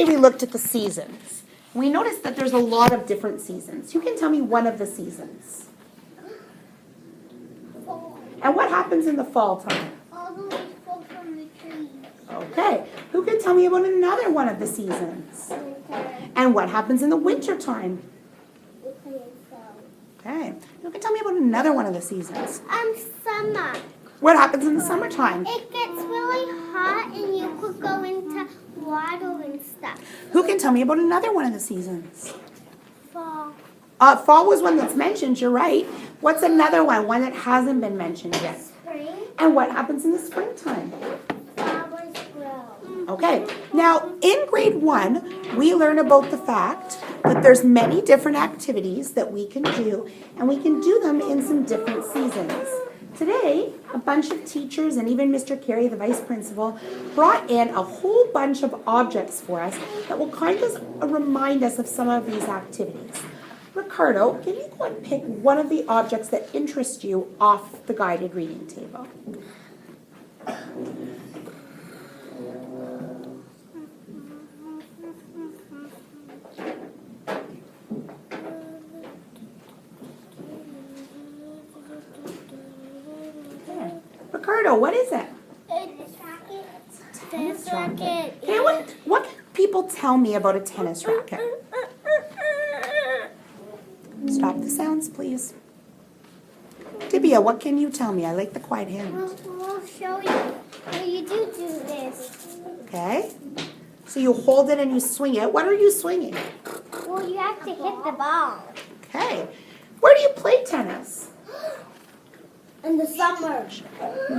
We looked at the seasons. We noticed that there's a lot of different seasons. Who can tell me one of the seasons? Fall. And what happens in the fall time? All the leaves fall from the trees. Okay. Who can tell me about another one of the seasons? Winter. And what happens in the winter time? We play snow. Okay. Who can tell me about another one of the seasons? Summer. What happens in the summertime? It gets really hot and you could go into water and stuff. Who can tell me about another one of the seasons? Fall. Fall was one that's mentioned, you're right. What's another one that hasn't been mentioned yet? Spring. And what happens in the springtime? Flowers grow. Okay, now in grade 1, we learn about the fact that there's many different activities that we can do, and we can do them in some different seasons. Today, a bunch of teachers and even Mr. Carey, the vice principal, brought in a whole bunch of objects for us that will kind of remind us of some of these activities. Ricardo, can you go and pick one of the objects that interest you off the guided reading table? Ricardo, what is it? Tennis racket. Tennis racket. Okay, what can people tell me about a tennis racket? Stop the sounds, please. Tibia, what can you tell me? I like the quiet hand. We'll show you. Well, you do this. Okay. So you hold it and you swing it. What are you swinging? Well, you have to hit the ball. Okay. Where do you play tennis? In the summer.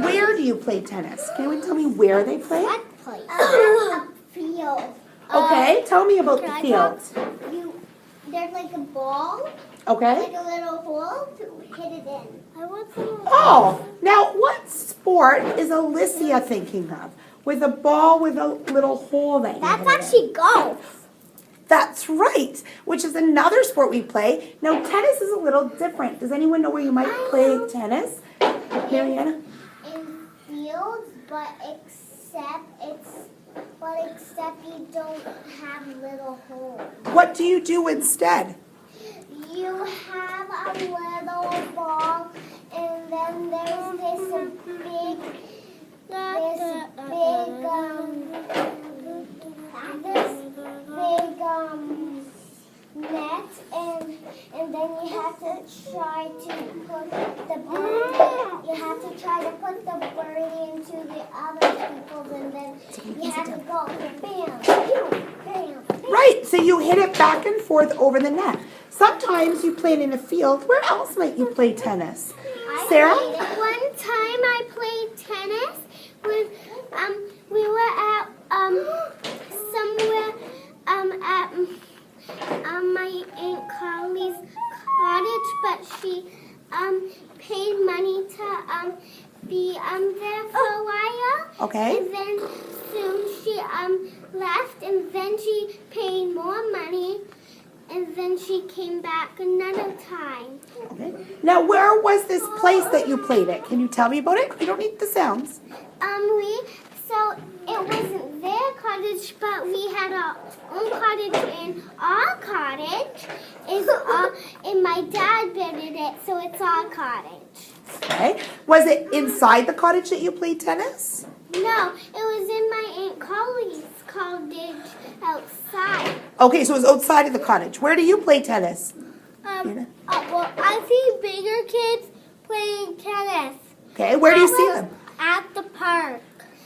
Where do you play tennis? Can you tell me where they play? What place? A field. Okay, tell me about the Can I field. There's like a ball, Okay. like a little hole to hit it in. I want some. Oh, now what sport is Alicia thinking of? With a ball with a little hole that you That's hit it in? actually golf. That's right, which is another sport we play. Now, tennis is a little different. Does anyone know where you might play tennis? Mariana? In fields, but except you don't have little holes. What do you do instead? You have a little ball, and then there's this big net, and then you have to try to put the birdie. You have to try to put the birdie into the other people's, and then you have to go bam, bam, bam. Right, so you hit it back and forth over the net. Sometimes you play it in a field. Where else might you play tennis? Sarah? One time I played tennis with we were at somewhere at my Aunt Carly's cottage, but she paid money to be there for a while. Okay. And then soon she left, and then she paid more money, and then she came back another time. Okay. Now, where was this place that you played at? Can you tell me about it? You don't need the sounds. So it wasn't their cottage, but we had our own cottage, and our cottage is and my dad built it, so it's our cottage. Okay. Was it inside the cottage that you played tennis? No, it was in my Aunt Carly's cottage outside. Okay, so it was outside of the cottage. Where do you play tennis? Well, I see bigger kids playing tennis. Okay, where do you see them? At the park.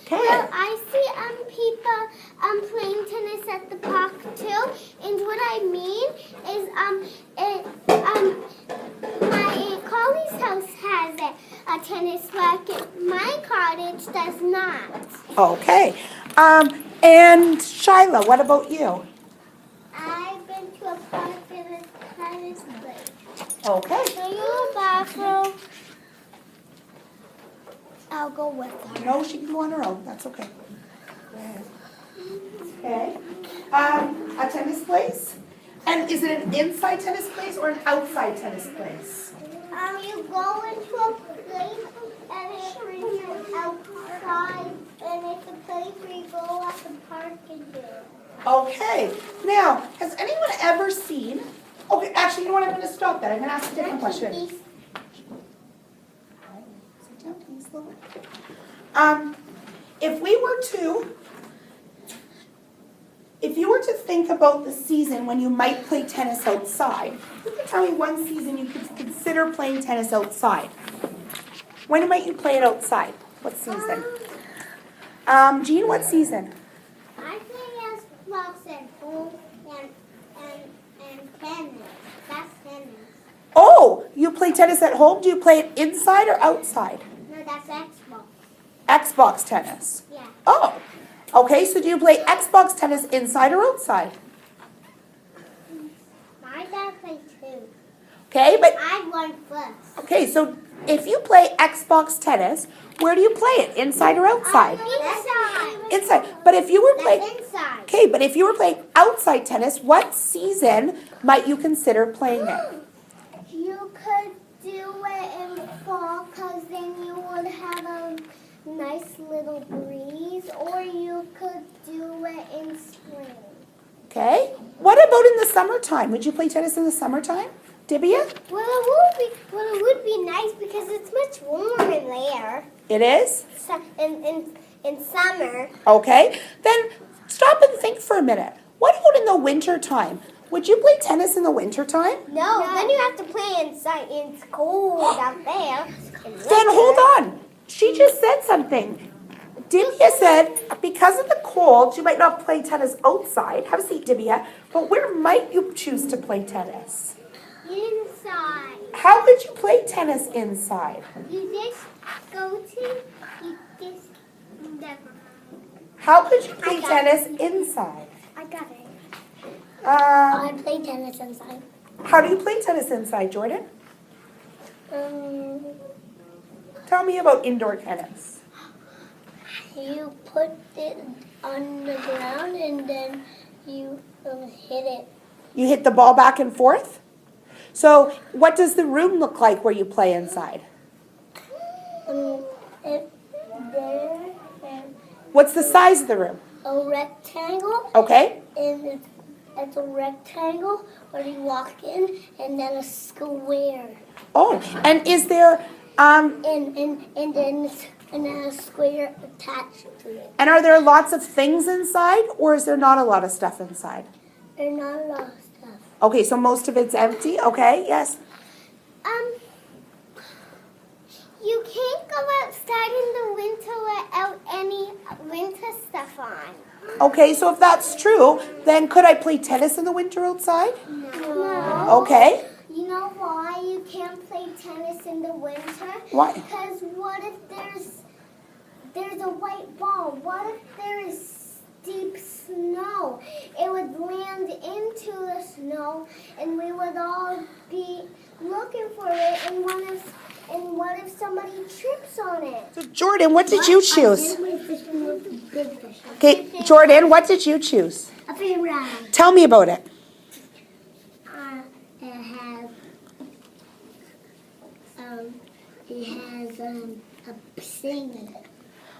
Okay. Well, I see people playing tennis at the park too. And what I mean is my Aunt Carly's house has a tennis racket. My cottage does not. Okay. And Shyla, what about you? I've been to a park and a tennis place. Okay. Are you a bathroom? I'll go with her. No, she can go on her own. That's okay. Go ahead. Okay. A tennis place? And is it an inside tennis place or an outside tennis place? You go into a place and it's outside, and it's a place where you go at the park and do. Okay, now, has anyone ever seen, okay, actually, you know what, I'm gonna stop that, I'm gonna ask a different question. Sit down, can you slow it? If you were to think about the season when you might play tennis outside, you can tell me one season you could consider playing tennis outside. When might you play it outside? What season? Jean, what season? I play Xbox at home and tennis. That's tennis. Oh, you play tennis at home? Do you play it inside or outside? No, that's Xbox. Xbox tennis. Yeah. Oh, okay, so do you play Xbox tennis inside or outside? My dad plays too. Okay, but, I won first. okay, so if you play Xbox tennis, where do you play it? Inside or outside? Inside. Inside. But if you were playing, That's inside. okay, but if you were playing outside tennis, what season might you consider playing it? You could do it in fall because then you would have a nice little breeze, or you could do it in spring. Okay. What about in the summertime? Would you play tennis in the summertime? Dibia? Well, it would be nice because it's much warmer in there. It is? In summer. Okay. Then stop and think for a minute. What about in the winter time? Would you play tennis in the winter time? No, then you have to play inside. It's cold out there. Then hold on. She just said something. Dibia said because of the cold, you might not play tennis outside. Have a seat, Dibia. But where might you choose to play tennis? Inside. How could you play tennis inside? You just go to, you just, never. How could you play I got tennis inside? I got it. Um, I play tennis inside. how do you play tennis inside, Jordan? Tell me about indoor tennis. You put it on the ground and then you hit it. You hit the ball back and forth? So what does the room look like where you play inside? There and What's the size of the room? a rectangle, Okay. and it's a rectangle where you walk in, and then a square, Oh, and is there, and then a square attached to it. and are there lots of things inside or is there not a lot of stuff inside? There's not a lot of stuff. Okay, so most of it's empty. Okay, yes. You can't go outside in the winter without any winter stuff on. Okay, so if that's true, then could I play tennis in the winter outside? No. Okay. You know why you can't play tennis in the winter? Why? Because what if there's a white ball? What if there is deep snow? It would land into the snow, and we would all be looking for it. And what if somebody trips on it? So Jordan, what did you choose? Okay, Jordan, what did you choose? A fish round. Tell me about it. It has a thingy.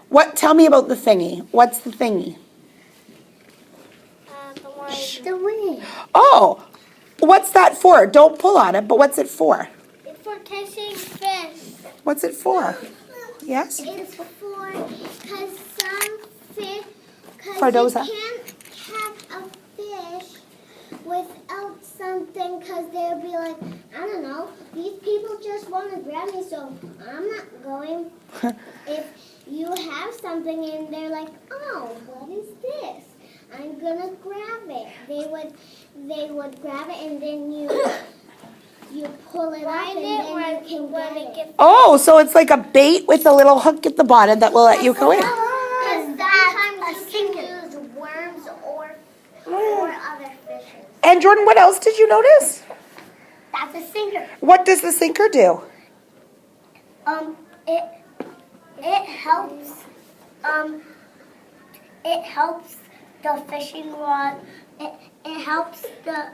What? Tell me about the thingy. What's the thingy? The wing. Oh, what's that for? Don't pull on it, but what's it for? It's for catching fish. What's it for? Yes? It's for because some fish. Cardoza. You can't have a fish without something because they'll be like, I don't know, these people just want to grab me, so I'm not going. If you have something and they're like, oh, what is this? I'm gonna grab it. They would grab it and then you pull it up and then you can get it. Oh, so it's like a bait with a little hook at the bottom that will let you go in. Because sometimes you can use worms or other fishes. And Jordan, what else did you notice? That's a sinker. What does the sinker do? It helps the fishing rod. It helps the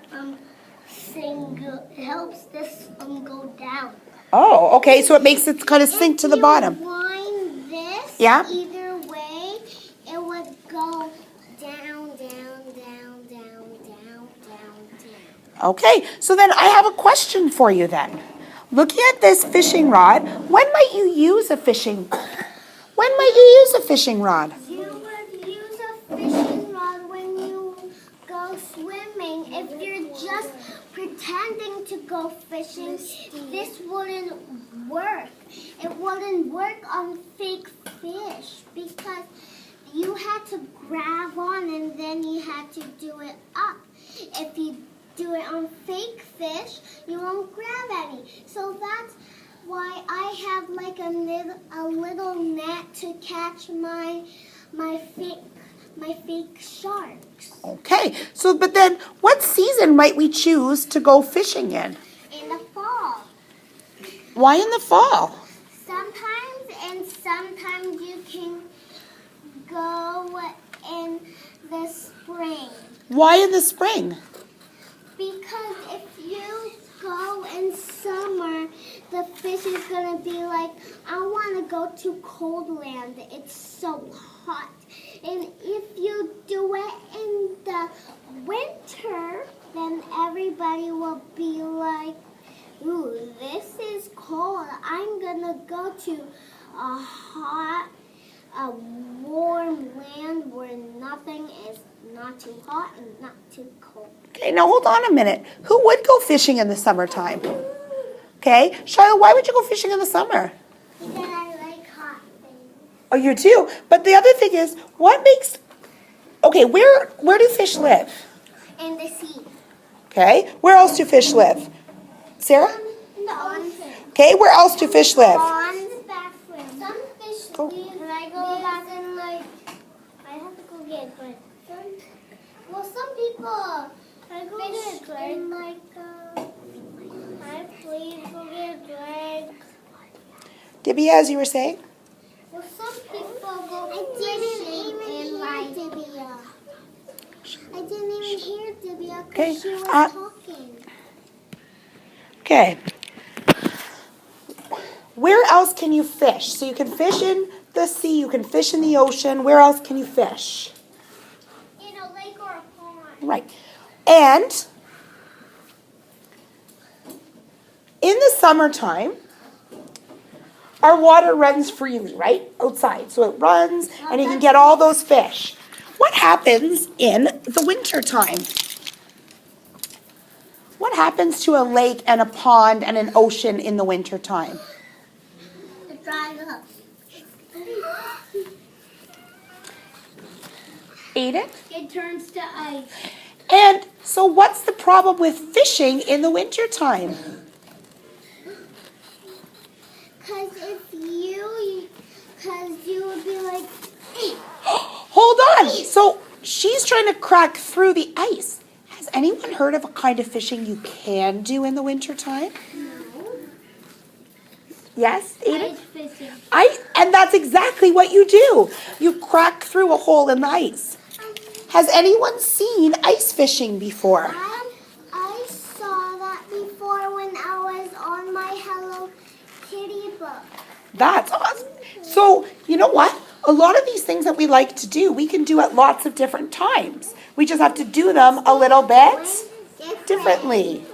it helps this go down. Oh, okay, so it makes it kind of sink to the bottom. If you wind this Yeah. either way, it would go down, down, down. Okay, so then I have a question for you then. Looking at this fishing rod, when might you use a fishing rod? You would use a fishing rod when you go swimming. If you're just pretending to go fishing, this wouldn't work. It wouldn't work on fake fish because you had to grab on and then you had to do it up. If you do it on fake fish, you won't grab any. So that's why I have like a little net to catch my fake sharks. Okay, so but then what season might we choose to go fishing in? In the fall. Why in the fall? Sometimes you can go in the spring. Why in the spring? Because if you go in summer, the fish is going to be like, I want to go to cold land. It's so hot. And if you do it in the winter, then everybody will be like, ooh, this is cold. I'm going to go to a warm land where nothing is not too hot and not too cold. Okay, now hold on a minute. Who would go fishing in the summertime? Okay, Shiloh, why would you go fishing in the summer? Because I like hot things. Oh, you do? But the other thing is, okay, where do fish live? In the sea. Okay, where else do fish live? Sarah? In the ocean. Okay, where else do fish live? On the bathroom. Some fish Oh. live. Can I go back and I have to go get it, but some people fish in I please go get Greg. Dibby, as you were saying? Well, some people go fishing in Dibia. I didn't even hear Dibia Okay, because she was talking. Okay. Where else can you fish? So you can fish in the sea, you can fish in the ocean. Where else can you fish? In a lake or a pond. Right. And in the summertime, our water runs freely, right? Outside. So it runs and you can get all those fish. What happens in the wintertime? What happens to a lake and a pond and an ocean in the wintertime? It dries up. Aiden? It turns to ice. And so what's the problem with fishing in the wintertime? Because you would be like, Hold on. So she's trying to crack through the ice. Has anyone heard of a kind of fishing you can do in the wintertime? no. Yes, Aiden? Ice fishing. And that's exactly what you do. You crack through a hole in the ice. Has anyone seen ice fishing before? I saw that before when I was on my Hello Kitty book. That's awesome. So, you know what? A lot of these things that we like to do, we can do at lots of different times. We just have to do them a little bit differently.